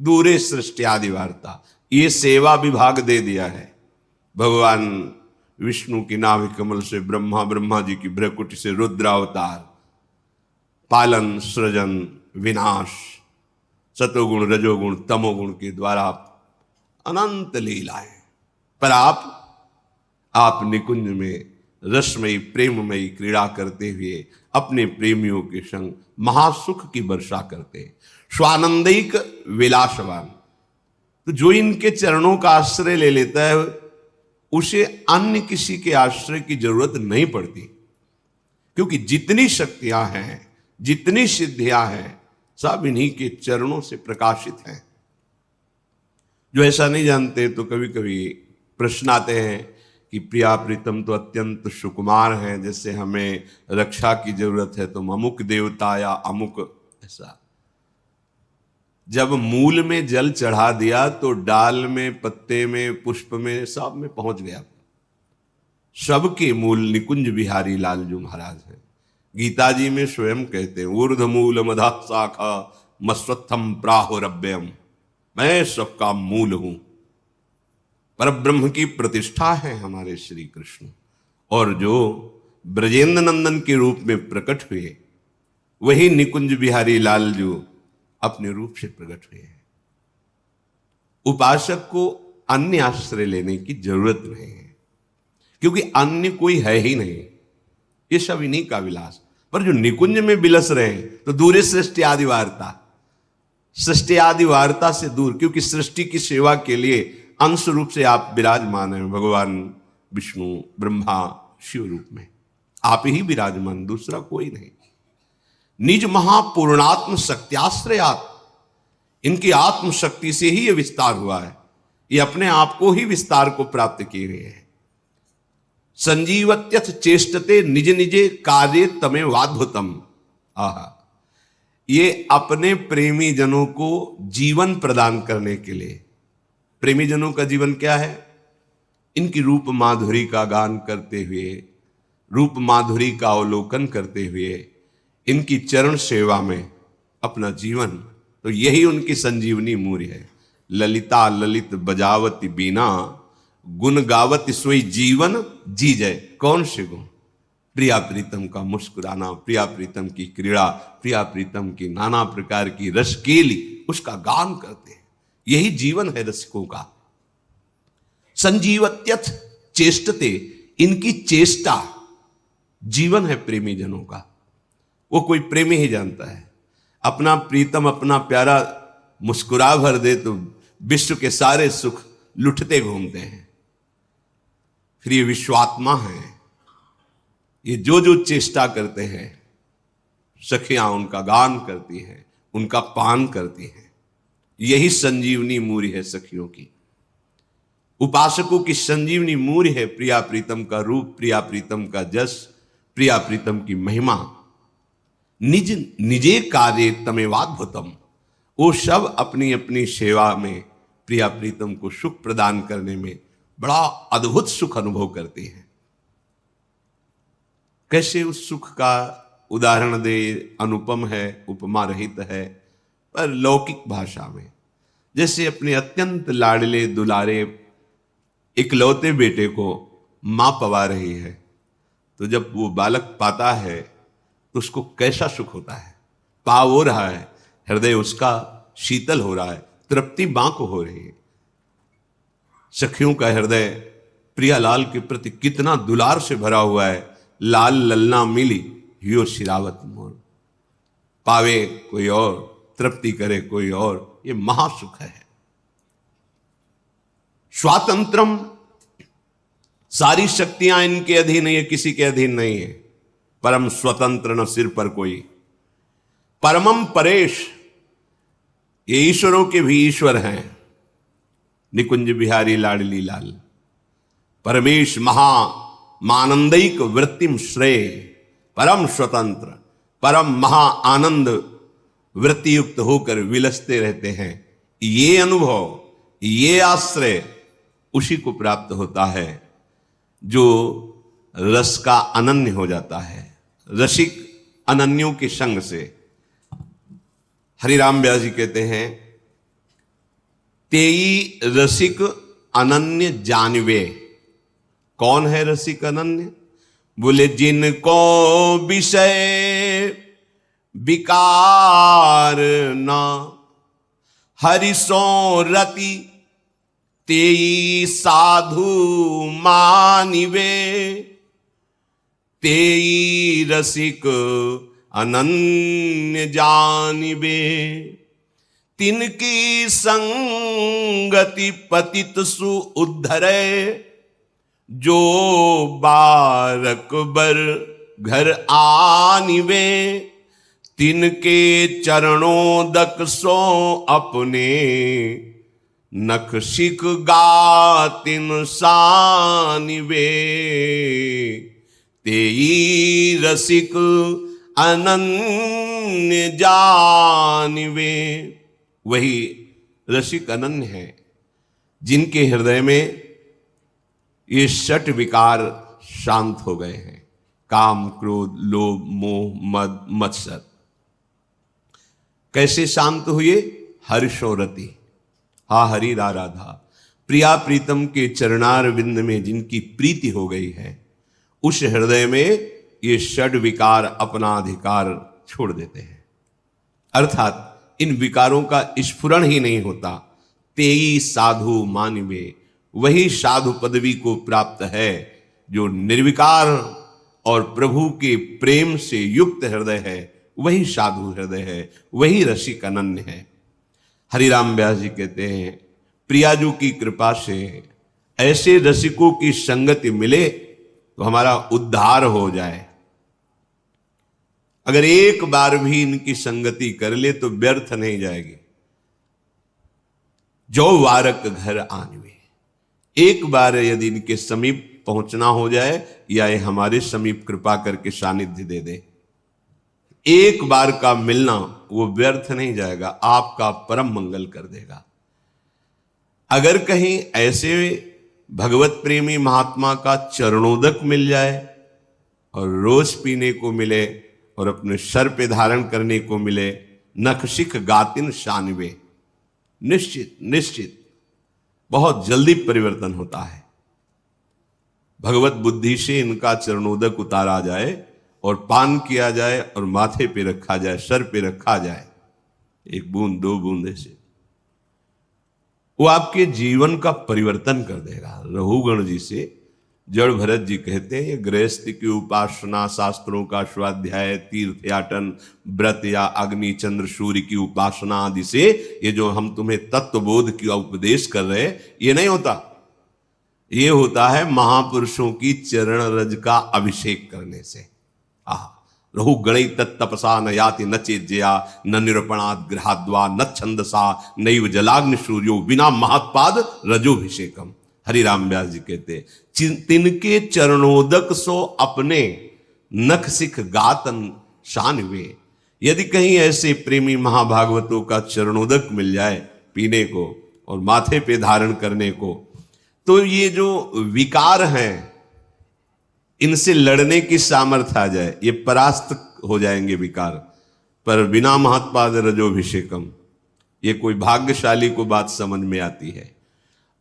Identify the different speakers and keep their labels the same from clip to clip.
Speaker 1: दूरे सृष्टि आदि वार्ता, ये सेवा विभाग दे दिया है। भगवान विष्णु की नाभि कमल से ब्रह्मा, ब्रह्मा जी की भ्रकुटी से रुद्रावतार, पालन, सृजन, विनाश, सतोगुण, रजोगुण, तमोगुण के द्वारा अनंत लीलाएं। पर आप निकुंज में रसमयी प्रेममयी क्रीड़ा करते हुए अपने प्रेमियों के संग महासुख की वर्षा करते, स्वानंदिक विलासवान। तो जो इनके चरणों का आश्रय ले लेता है उसे अन्य किसी के आश्रय की जरूरत नहीं पड़ती, क्योंकि जितनी शक्तियां हैं, जितनी सिद्धियां हैं, सब इन्हीं के चरणों से प्रकाशित हैं। जो ऐसा नहीं जानते तो कभी कभी प्रश्न आते हैं कि प्रिया प्रीतम तो अत्यंत सुकुमार हैं, जैसे हमें रक्षा की जरूरत है तो अमुक देवता या अमुक ऐसा। जब मूल में जल चढ़ा दिया तो डाल में, पत्ते में, पुष्प में, सब में पहुंच गया। सबके मूल निकुंज बिहारी लाल जो महाराज हैं। गीता जी में स्वयं कहते हैं, ऊर्ध्व मूल मधा शाखा मस्वत्थम प्राहुरव्ययम, मैं सबका मूल हूं। परब्रह्म की प्रतिष्ठा है हमारे श्री कृष्ण, और जो ब्रजेंद्र नंदन के रूप में प्रकट हुए वही निकुंज बिहारी लाल जो अपने रूप से प्रकट हुए हैं। उपासक को अन्य आश्रय लेने की जरूरत नहीं है, क्योंकि अन्य कोई है ही नहीं। ये सब इन्हीं का विलास। पर जो निकुंज में विलस रहे हैं तो दूरे सृष्टि आदि वार्ता, सृष्टि आदि वार्ता से दूर, क्योंकि सृष्टि की सेवा के लिए अंश रूप से आप विराजमान हैं भगवान विष्णु, ब्रह्मा, शिव रूप में आप ही विराजमान, दूसरा कोई नहीं। निज महापूर्णात्म शक्त्याश्रयात, इनकी आत्म शक्ति से ही यह विस्तार हुआ है। ये अपने आप को ही विस्तार को प्राप्त किए हुए हैं। संजीवत्यथ चेष्टते निज निजे कार्य तमे वाद्भुतम। आहा, ये अपने प्रेमी जनों को जीवन प्रदान करने के लिए। प्रेमी जनों का जीवन क्या है? इनकी रूप माधुरी का गान करते हुए, रूप माधुरी का अवलोकन करते हुए, इनकी चरण सेवा में अपना जीवन, तो यही उनकी संजीवनी मूर्य है। ललिता ललित बजावती बीना, गुण गावती सोई जीवन जी जय। कौन से गुण? प्रिया प्रीतम का मुस्कुराना, प्रिया प्रीतम की क्रीड़ा, प्रिया प्रीतम की नाना प्रकार की रसकेली, उसका गान करते हैं। यही जीवन है रसिकों का। संजीवत्यथ चेष्टते, इनकी चेष्टा जीवन है प्रेमी जनों का। वो कोई प्रेमी ही जानता है। अपना प्रीतम, अपना प्यारा मुस्कुरा भर दे तो विश्व के सारे सुख लुटते घूमते हैं। फिर ये विश्वात्मा है, ये जो जो चेष्टा करते हैं, सखियां उनका गान करती हैं, उनका पान करती हैं। यही संजीवनी मूर्य है सखियों की। उपासकों की संजीवनी मूर्य है प्रिया प्रीतम का रूप, प्रिया प्रीतम का जस, प्रिया प्रीतम की महिमा। निज निजे कार्य तमेवाद्भुतम, वो सब अपनी अपनी सेवा में प्रिया प्रीतम को सुख प्रदान करने में बड़ा अद्भुत सुख अनुभव करते हैं। कैसे उस सुख का उदाहरण दे? अनुपम है, उपमा रहित है, पर लौकिक भाषा में। जैसे अपने अत्यंत लाडले दुलारे इकलौते बेटे को मां पवा रही है, तो जब वो बालक पाता है तो उसको कैसा सुख होता है। पाव हो रहा है, हृदय उसका शीतल हो रहा है, तृप्ति मां को हो रही है। सखियों का हृदय प्रियालाल के प्रति कितना दुलार से भरा हुआ है। लाल ललना मिली हियो शिरावत मोर, पावे कोई और, तृप्ति करे कोई और, ये महासुख है। स्वातंत्रम, सारी शक्तियां इनके अधीन है, किसी के अधीन नहीं है। परम स्वतंत्र न सिर पर कोई। परमम परेश, ये ईश्वरों के भी ईश्वर हैं निकुंज बिहारी लाडली लाल। परमेश महा मानंदिक वृत्तिम श्रेय, परम स्वतंत्र, परम महा आनंद वृत्ति युक्त होकर विलसते रहते हैं। ये अनुभव, ये आश्रय उसी को प्राप्त होता है जो रस का अनन्य हो जाता है। रसिक अनन्यों के संग से। हरिराम व्यास जी कहते हैं तेई रसिक अनन्य जानवे। कौन है रसिक अनन्य? बोले जिनको विषय विकार ना, हरिसो रति तेई साधु मानिवे। तेई रसिक अनन्य जानिवे। तिनकी संगति पतित सु उद्धरे, जो बारक बर घर आनिवे। तिनके चरणोदक सो अपने, नख शिख गातिन सानिवे। तेई रसिक अनन्य जानिवे। वही रसिक अनन्य है जिनके हृदय में ये षट विकार शांत हो गए हैं। काम, क्रोध, लोभ, मोह, मद, मत्सर कैसे शांत हुए? हर्षोरति, हा हरि राधा। प्रिया प्रीतम के चरणार विंद में जिनकी प्रीति हो गई है, उस हृदय में ये षड विकार अपना अधिकार छोड़ देते हैं। अर्थात इन विकारों का स्फुरण ही नहीं होता। तेई साधु मानिवे, वही साधु पदवी को प्राप्त है जो निर्विकार और प्रभु के प्रेम से युक्त हृदय है। वही साधु हृदय है, वही रसिक अनन्य है। हरिराम व्यास जी कहते हैं, प्रियाजू की कृपा से ऐसे रसिकों की संगति मिले तो हमारा उद्धार हो जाए। अगर एक बार भी इनकी संगति कर ले तो व्यर्थ नहीं जाएगी। जो वारक घर आनवे, एक बार यदि इनके समीप पहुंचना हो जाए या ये हमारे समीप कृपा करके सानिध्य दे दे, एक बार का मिलना वो व्यर्थ नहीं जाएगा, आपका परम मंगल कर देगा। अगर कहीं ऐसे भगवत प्रेमी महात्मा का चरणोदक मिल जाए और रोज पीने को मिले और अपने सर पे धारण करने को मिले, नखशिख गातिन शानवे, निश्चित निश्चित बहुत जल्दी परिवर्तन होता है। भगवत बुद्धि से इनका चरणोदक उतारा जाए और पान किया जाए और माथे पे रखा जाए, सर पे रखा जाए, एक बूंद दो बूंदे से वो आपके जीवन का परिवर्तन कर देगा। रघुगण जी से जड़ भरत जी कहते हैं, ये गृहस्थ की उपासना, शास्त्रों का स्वाध्याय, तीर्थयाटन, व्रत या अग्नि चंद्र सूर्य की उपासना आदि से ये जो हम तुम्हें तत्वबोध की उपदेश कर रहे हैं, ये नहीं होता। ये होता है महापुरुषों की चरण रज का अभिषेक करने से। रघु गणै तत्तपसा न याति न चेज्जया, न निरूपणात् गृहाद्वा न छंदसा, नैव जलाग्नि सूर्यो बिना महत्पाद रजोभिषेकम। हरिराम व्यास जी कहते, तिनके चरणोदक सो अपने, नख सिख गातन शानवे। यदि कहीं ऐसे प्रेमी महाभागवतों का चरणोदक मिल जाए पीने को और माथे पे धारण करने को, तो ये जो विकार हैं इनसे लड़ने की सामर्थ्य आ जाए, ये परास्त हो जाएंगे विकार। पर बिना महत्पाद रजोभिषेकम, ये कोई भाग्यशाली को बात समझ में आती है।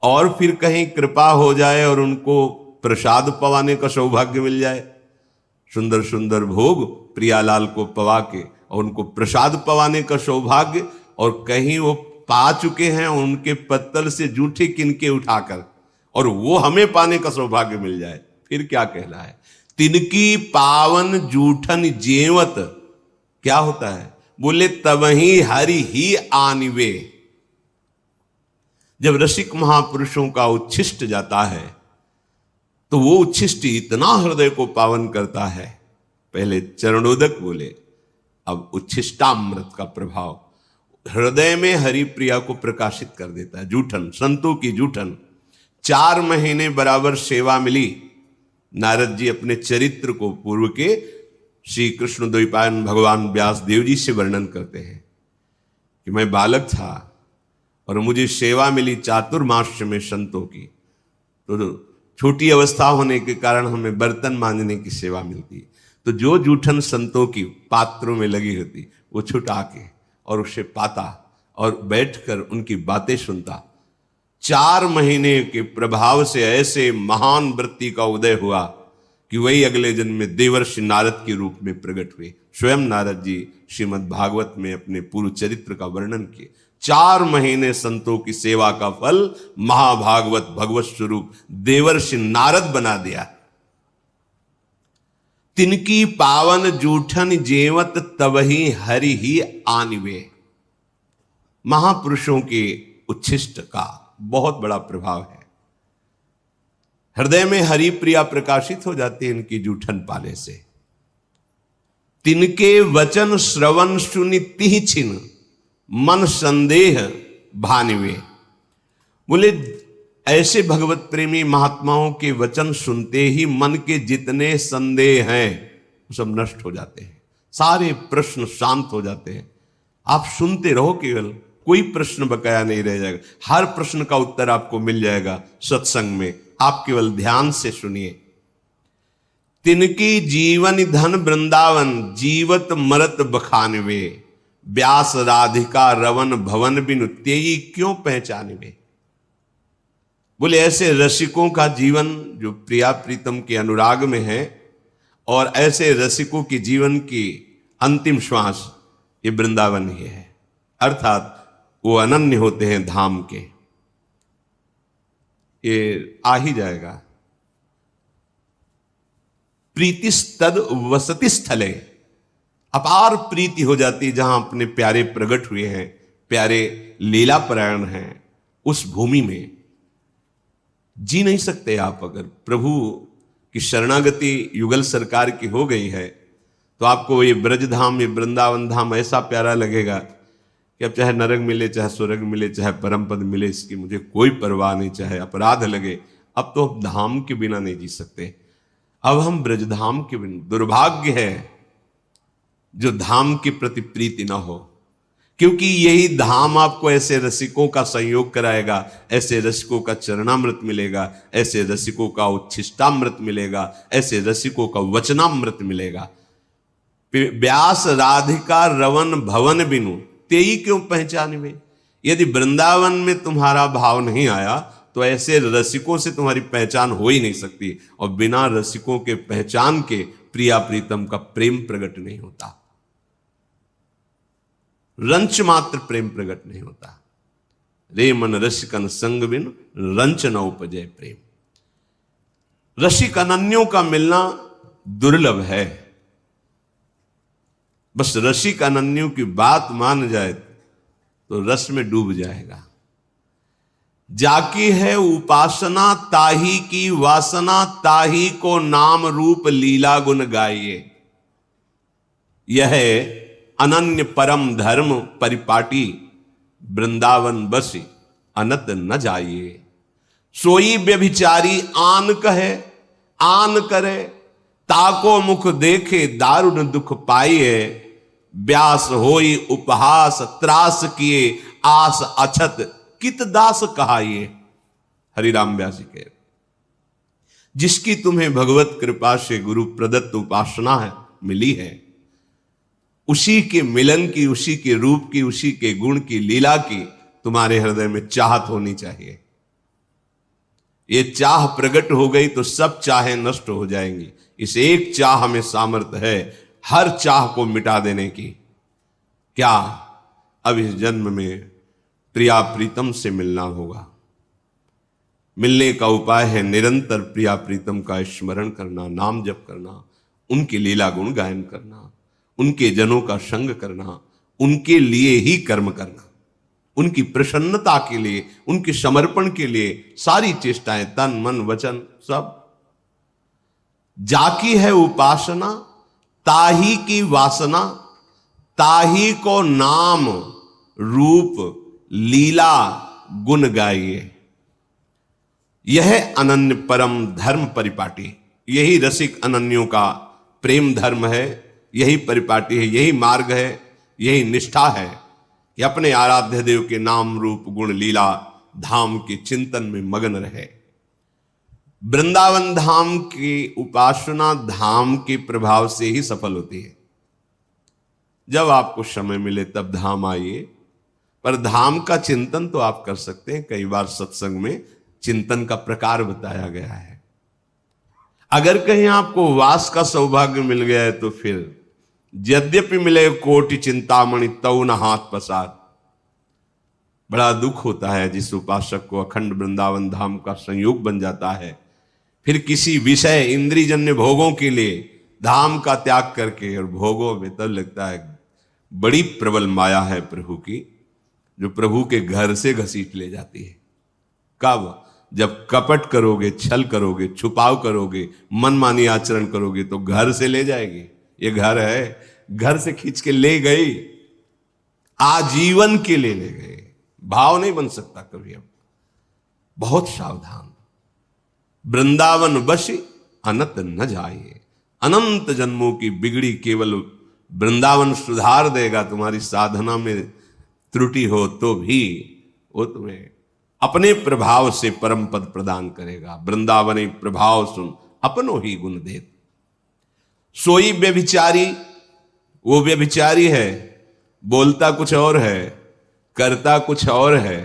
Speaker 1: और फिर कहीं कृपा हो जाए और उनको प्रसाद पवाने का सौभाग्य मिल जाए, सुंदर सुंदर भोग प्रियालाल को पवा के और उनको प्रसाद पवाने का सौभाग्य, और कहीं वो पा चुके हैं उनके पत्तल से जूठे किनके उठाकर, और वो हमें पाने का सौभाग्य मिल जाए, फिर क्या कहना है। तिनकी पावन जूठन जेवत, क्या होता है? बोले तवही हरि ही आनिवे। जब रसिक महापुरुषों का उच्छिष्ट जाता है तो वो उच्छिष्ट इतना हृदय को पावन करता है। पहले चरणोदक बोले, अब उच्छिष्टामृत का प्रभाव हृदय में हरि प्रिया को प्रकाशित कर देता है। जूठन, संतों की जूठन। 4 महीने बराबर सेवा मिली। नारद जी अपने चरित्र को पूर्व के श्री कृष्ण द्वैपायन भगवान व्यास देव जी से वर्णन करते हैं कि मैं बालक था और मुझे सेवा मिली चातुर्मास्य में संतों की। तो छोटी अवस्था होने के कारण हमें बर्तन मांजने की सेवा मिलती। तो जो जूठन संतों की पात्रों में लगी होती, वो छुटा के और उसे पाता और बैठकर उनकी बातें सुनता। 4 महीने के प्रभाव से ऐसे महान वृत्ति का उदय हुआ कि वही अगले जन्म में देवर्षि नारद के रूप में प्रकट हुए। स्वयं नारद जी श्रीमद् भागवत में अपने पूर्व चरित्र का वर्णन किए। 4 महीने संतों की सेवा का फल महाभागवत भगवत स्वरूप देवर्षि नारद बना दिया। तिनकी पावन जूठन जेवत तबही हरि ही आनिवे। महापुरुषों के उच्छिष्ट का बहुत बड़ा प्रभाव है। हृदय में हरि प्रिया प्रकाशित हो जाती है इनकी जूठन पाने से। तिनके वचन श्रवण सुनि तिहि छिन मन संदेह भानिवे। बोले ऐसे भगवत प्रेमी महात्माओं के वचन सुनते ही मन के जितने संदेह हैं वो सब नष्ट हो जाते हैं, सारे प्रश्न शांत हो जाते हैं। आप सुनते रहो, केवल कोई प्रश्न बकाया नहीं रह जाएगा, हर प्रश्न का उत्तर आपको मिल जाएगा सत्संग में। आप केवल ध्यान से सुनिए। तिनकी जीवन धन वृंदावन जीवत मरत बखानवे। व्यास राधिका रवन भवन बिनु तेई क्यों पहचानवे। बोले ऐसे रसिकों का जीवन जो प्रिया प्रीतम के अनुराग में है, और ऐसे रसिकों के जीवन की अंतिम श्वास ये वृंदावन ही है, अर्थात वो अनन्य होते हैं धाम के। ये आ ही जाएगा। प्रीतिस्तद वसति स्थले। अपार प्रीति हो जाती है जहां अपने प्यारे प्रकट हुए हैं, प्यारे लीला परायण हैं, उस भूमि में जी नहीं सकते आप। अगर प्रभु की शरणागति युगल सरकार की हो गई है तो आपको ये ब्रजधाम, ये वृंदावन धाम ऐसा प्यारा लगेगा कि अब चाहे नरक मिले, चाहे स्वर्ग मिले, चाहे परम पद मिले, इसकी मुझे कोई परवाह नहीं, चाहे अपराध लगे। अब तो हम धाम के बिना नहीं जी सकते, अब हम ब्रजधाम के बिना। दुर्भाग्य है जो धाम के प्रति प्रीति ना हो, क्योंकि यही धाम आपको ऐसे रसिकों का संयोग कराएगा, ऐसे रसिकों का चरणामृत मिलेगा, ऐसे रसिकों का उच्छिष्टामृत मिलेगा, ऐसे रसिकों का वचनामृत मिलेगा। व्यास राधिका रवन भवन बिनु तेई क्यों पहचानवे। यदि वृंदावन में तुम्हारा भाव नहीं आया तो ऐसे रसिकों से तुम्हारी पहचान हो ही नहीं सकती, और बिना रसिकों के पहचान के प्रिया प्रीतम का प्रेम प्रकट नहीं होता, रंच मात्र प्रेम प्रकट नहीं होता। रे मन रसिकन संग बिन रंच न उपजय प्रेम। रसिक अनन्यों का मिलना दुर्लभ है। बस रसिक अनन्यों की बात मान जाए तो रस में डूब जाएगा। जाकी है उपासना ताही की वासना, ताही को नाम रूप लीला गुण गाइए। यह अनन्य परम धर्म परिपाटी, वृंदावन बसी अनत न जाइए। सोई व्यभिचारी आन कहे आन करे, ताको मुख देखे दारुण दुख पाइए। व्यास होई उपहास त्रास किए, आस अछत कित दास कहाइए। हरिराम व्यास जी के। जिसकी तुम्हें भगवत कृपा से गुरु प्रदत्त उपासना है मिली है, उसी के मिलन की, उसी के रूप की, उसी के गुण की, लीला की तुम्हारे हृदय में चाहत होनी चाहिए। ये चाह प्रकट हो गई तो सब चाहें नष्ट हो जाएंगी। इस एक चाह में सामर्थ्य है हर चाह को मिटा देने की। क्या अब इस जन्म में प्रिया प्रीतम से मिलना होगा। मिलने का उपाय है निरंतर प्रिया प्रीतम का स्मरण करना, नाम जप करना, उनके लीला गुण गायन करना, उनके जनों का संग करना, उनके लिए ही कर्म करना, उनकी प्रसन्नता के लिए, उनके समर्पण के लिए सारी चेष्टाएं, तन मन वचन सब। जाकी है उपासना ताही की वासना, ताही को नाम रूप लीला गुण गाइए। यह अनन्य परम धर्म परिपाटी, यही रसिक अनन्यों का प्रेम धर्म है, यही परिपाटी है, यही मार्ग है, यही निष्ठा है कि अपने आराध्य देव के नाम रूप गुण लीला धाम के चिंतन में मगन रहे। वृंदावन धाम की उपासना धाम के प्रभाव से ही सफल होती है। जब आपको समय मिले तब धाम आइए, पर धाम का चिंतन तो आप कर सकते हैं। कई बार सत्संग में चिंतन का प्रकार बताया गया है। अगर कहीं आपको वास का सौभाग्य मिल गया है तो फिर यद्यपि मिले कोटि चिंतामणि तऊ न हाथ पसार। बड़ा दुख होता है जिस उपासक को अखंड वृंदावन धाम का संयोग बन जाता है, फिर किसी विषय इंद्रियजन्य भोगों के लिए धाम का त्याग करके, और भोगों में तब लगता है बड़ी प्रबल माया है प्रभु की, जो प्रभु के घर से घसीट ले जाती है। कब? जब कपट करोगे, छल करोगे, छुपाव करोगे, मनमानी आचरण करोगे तो घर से ले जाएगी। ये घर है, घर से खींच के ले गई, आजीवन के लिए ले गए। भाव नहीं बन सकता कभी। अब बहुत सावधान। वृंदावन वश अनंत न जाइए। अनंत जन्मों की बिगड़ी केवल वृंदावन सुधार देगा। तुम्हारी साधना में त्रुटि हो तो भी वो तुम्हें अपने प्रभाव से परम पद प्रदान करेगा। वृंदावनी प्रभाव सुन अपनो ही गुण दे। सोई व्यभिचारी, वो व्यभिचारी है, बोलता कुछ और है, करता कुछ और है।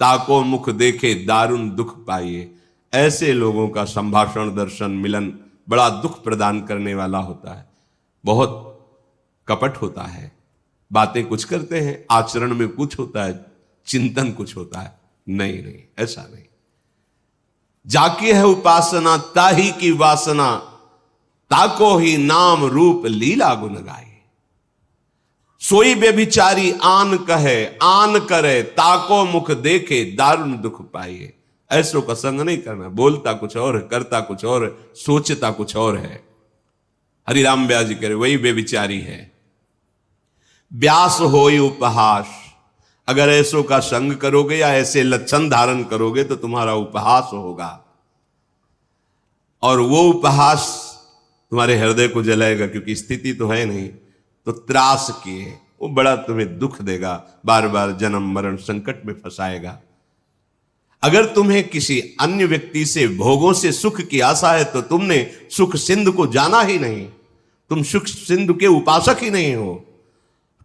Speaker 1: ताको मुख देखे दारुण दुख पाइए। ऐसे लोगों का संभाषण, दर्शन, मिलन बड़ा दुख प्रदान करने वाला होता है। बहुत कपट होता है, बातें कुछ करते हैं, आचरण में कुछ होता है, चिंतन कुछ होता है। नहीं नहीं, ऐसा नहीं। जाकी है उपासना ताही की वासना, ताको ही नाम रूप लीला गुण गाए। सोई व्यभिचारी आन कहे आन करे, ताको मुख देखे दारुण दुख पाइए। ऐसों का संग नहीं करना। बोलता कुछ और है, करता कुछ और है, सोचता कुछ और है। हरिराम व्यास जी कह रहे वही व्यभिचारी है। व्यास होई उपहास। अगर ऐसों का संग करोगे या ऐसे लक्षण धारण करोगे तो तुम्हारा उपहास होगा, और वो उपहास तुम्हारे हृदय को जलाएगा, क्योंकि स्थिति तो है नहीं। तो त्रास किए, वो बड़ा तुम्हें दुख देगा, बार बार जन्म मरण संकट में फंसाएगा। अगर तुम्हें किसी अन्य व्यक्ति से, भोगों से सुख की आशा है तो तुमने सुख सिंधु को जाना ही नहीं। तुम सुख सिंधु के उपासक ही नहीं हो।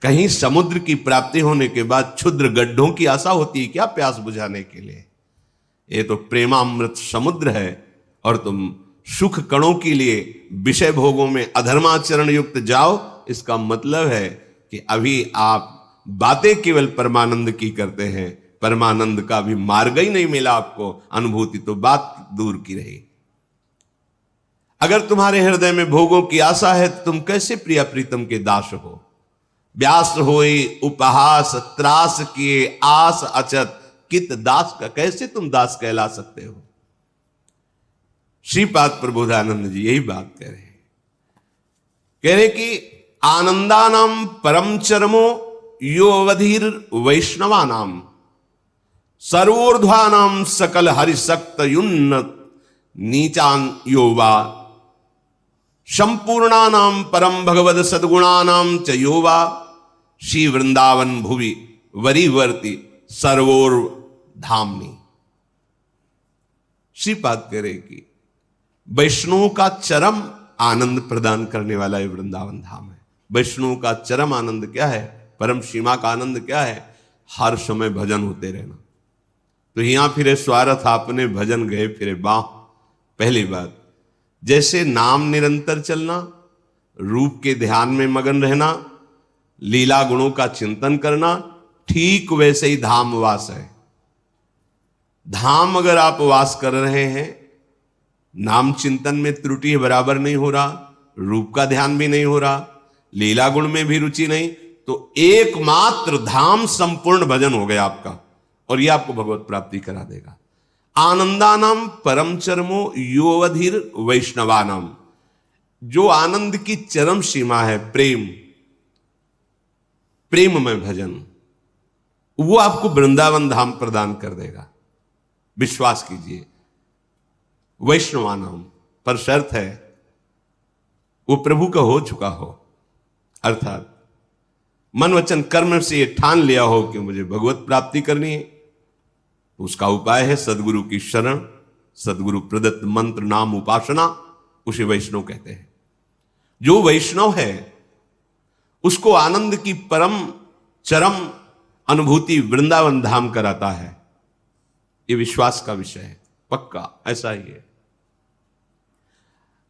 Speaker 1: कहीं समुद्र की प्राप्ति होने के बाद क्षुद्र गड्ढों की आशा होती है क्या प्यास बुझाने के लिए? ये तो प्रेमामृत समुद्र है, और तुम सुख कणों के लिए विषय भोगों में अधर्माचरण युक्त जाओ। इसका मतलब है कि अभी आप बातें केवल परमानंद की करते हैं, परमानंद का भी मार्ग ही नहीं मिला आपको। अनुभूति तो बात दूर की रही। अगर तुम्हारे हृदय में भोगों की आशा है तो तुम कैसे प्रिया प्रीतम के दास हो? व्यास होई उपहास त्रास किए आस अचत, कित दास का कैसे तुम दास कहला सकते हो? श्रीपाद प्रबोधानंद जी यही बात कह रहे हैं। कह रहे कि आनंदानाम परम चरमो यो अवधीर वैष्णवानाम, सर्वोर्ध्वानाम सकल हरिशक्त युन्नत नीचान योवा, संपूर्णानाम परम भगवद सद्गुणानाम च योवा, श्री वृंदावन भुवि वरीवर्ति सर्वोर धामनी। श्रीपाद कह रहे कि वैष्णवों का चरम आनंद प्रदान करने वाला ये वृंदावन धाम है। वैष्णव का चरम आनंद क्या है? परम सीमा का आनंद क्या है? हर समय भजन होते रहना। तो यहां फिरे स्वार्थ आपने भजन गए फिरे बाह। पहली बात, जैसे नाम निरंतर चलना, रूप के ध्यान में मगन रहना, लीला गुणों का चिंतन करना, ठीक वैसे ही धाम वास है। धाम अगर आप वास कर रहे हैं, नाम चिंतन में त्रुटि बराबर नहीं हो रहा, रूप का ध्यान भी नहीं हो रहा, लीला गुण में भी रुचि नहीं, तो एकमात्र धाम संपूर्ण भजन हो गया आपका, और यह आपको भगवत प्राप्ति करा देगा। आनंदानाम परम चरमो योवधीर वैष्णवानाम, जो आनंद की चरम सीमा है प्रेम, प्रेम में भजन, वो आपको वृंदावन धाम प्रदान कर देगा। विश्वास कीजिए। वैष्णवानाम पर शर्त है वो प्रभु का हो चुका हो, अर्थात मन वचन कर्म से ये ठान लिया हो कि मुझे भगवत प्राप्ति करनी है। उसका उपाय है सदगुरु की शरण, सदगुरु प्रदत्त मंत्र नाम उपासना, उसे वैष्णव कहते हैं। जो वैष्णव है उसको आनंद की परम चरम अनुभूति वृंदावन धाम कराता है, ये विश्वास का विषय है, पक्का ऐसा ही है।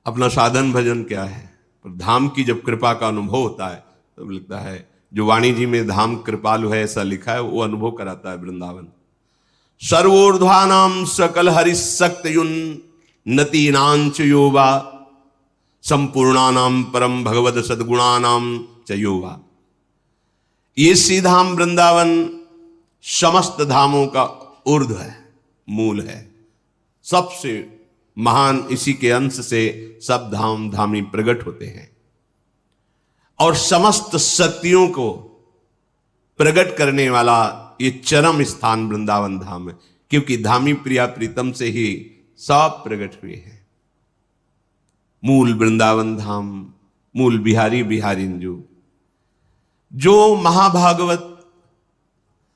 Speaker 1: अपना साधन भजन क्या है, पर धाम की जब कृपा का अनुभव होता है तो लगता है, जो वाणी जी में धाम कृपालु है ऐसा लिखा है, वो अनुभव कराता है वृंदावन। सर्वोर्ध्वानाम सकल हरिशक्तयुन नतीनांच योवा संपूर्णानाम परम भगवत सद्गुणानाम च योवा। ये सीधाम वृंदावन समस्त धामों का ऊर्ध्व है, मूल है, सबसे महान, इसी के अंश से सब धाम धामी प्रकट होते हैं। और समस्त शक्तियों को प्रकट करने वाला ये चरम स्थान वृंदावन धाम है, क्योंकि धामी प्रिया प्रीतम से ही सब प्रकट हुए हैं। मूल वृंदावन धाम, मूल बिहारी बिहारिंजू। जो महाभागवत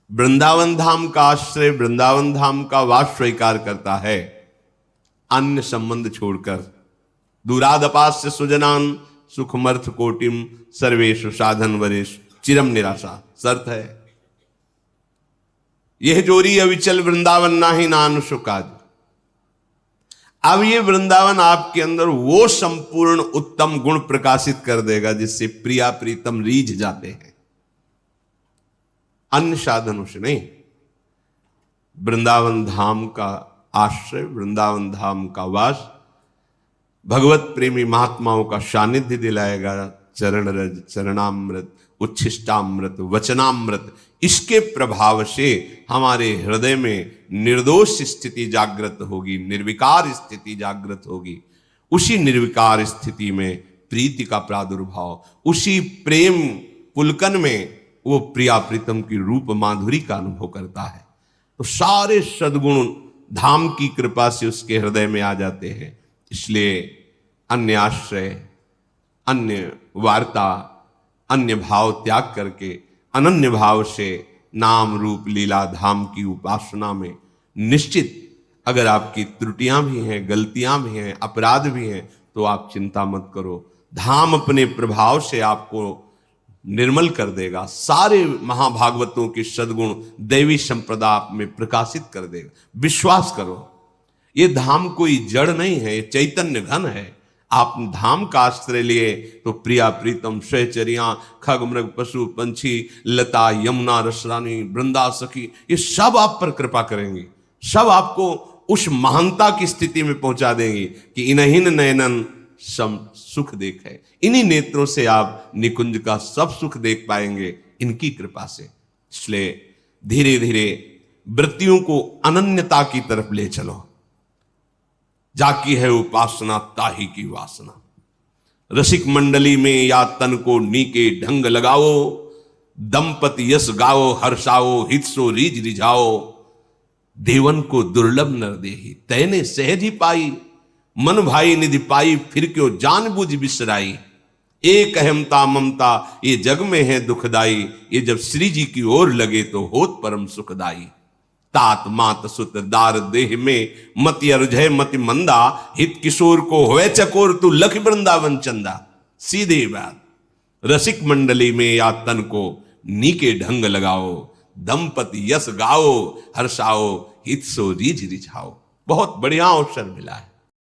Speaker 1: वृंदावन धाम का आश्रय, वृंदावन धाम का वास स्वीकार करता है, अन्य संबंध छोड़कर, दूरादपास्य सुजनान सुखमर्थ कोटिम सर्वेश साधन वरेश चिरम निराशा, शर्त है। यह जोरी अविचल वृंदावन नाही नान सुकाज। अब ये वृंदावन आपके अंदर वो संपूर्ण उत्तम गुण प्रकाशित कर देगा जिससे प्रिया प्रीतम रीझ जाते हैं, अन्य साधनों से नहीं। वृंदावन धाम का आश्रय, वृंदावन धाम का वास भगवत प्रेमी महात्माओं का सानिध्य दिलाएगा। चरण रज, चरणामृत, उच्छिष्टामृत, वचनामृत, इसके प्रभाव से हमारे हृदय में निर्दोष स्थिति जागृत होगी, निर्विकार स्थिति जागृत होगी। उसी निर्विकार स्थिति में प्रीति का प्रादुर्भाव, उसी प्रेम पुलकन में वो प्रिया प्रीतम की रूप माधुरी का अनुभव करता है। तो सारे सद्गुण धाम की कृपा से उसके हृदय में आ जाते हैं। इसलिए अन्य आश्रय, अन्य वार्ता, अन्य भाव त्याग करके अनन्य भाव से नाम रूप लीला धाम की उपासना में निश्चित, अगर आपकी त्रुटियां भी हैं, गलतियां भी हैं, अपराध भी हैं, तो आप चिंता मत करो। धाम अपने प्रभाव से आपको निर्मल कर देगा, सारे महाभागवतों के सद्गुण दैवी संप्रदा आप में प्रकाशित कर देगा। विश्वास करो, ये धाम कोई जड़ नहीं है, ये चैतन्य घन है। आप धाम का आश्रय लिए तो प्रिया प्रीतम, सहचरियां, खग मृग पशु पंछी, लता यमुना रसरानी, वृंदा सखी, ये सब आप पर कृपा करेंगी, सब आपको उस महानता की स्थिति में पहुंचा देंगी कि इन्हीं नयनन सम सुख देखे। इन्हीं नेत्रों से आप निकुंज का सब सुख देख पाएंगे, इनकी कृपा से। इसलिए धीरे धीरे वृत्तियों को अनन्यता की तरफ ले चलो। जाकी है उपासना ताही की वासना। रसिक मंडली में या तन को नीके ढंग लगाओ, दंपति यश गाओ, हर्षाओ हित सो रीझ रिझाओ। देवन को दुर्लभ नर देही, तैने सहज ही पाई। मन भाई निधि पाई, फिर क्यों जानबूझ बिसराई। एक अहमता ममता ये जग में है दुखदाई, ये जब श्री जी की ओर लगे तो होत परम सुखदाई। तात मात सुत दार देह में मति अरुझय मति मंदा, हित किशोर को होए चकोर तू लख वृंदावन चंदा। सीधे बात, रसिक मंडली में या तन को नीके ढंग लगाओ, दंपति यश गाओ, हर्षाओ हित सो रीझ रिझाओ। बहुत बढ़िया अवसर मिला है।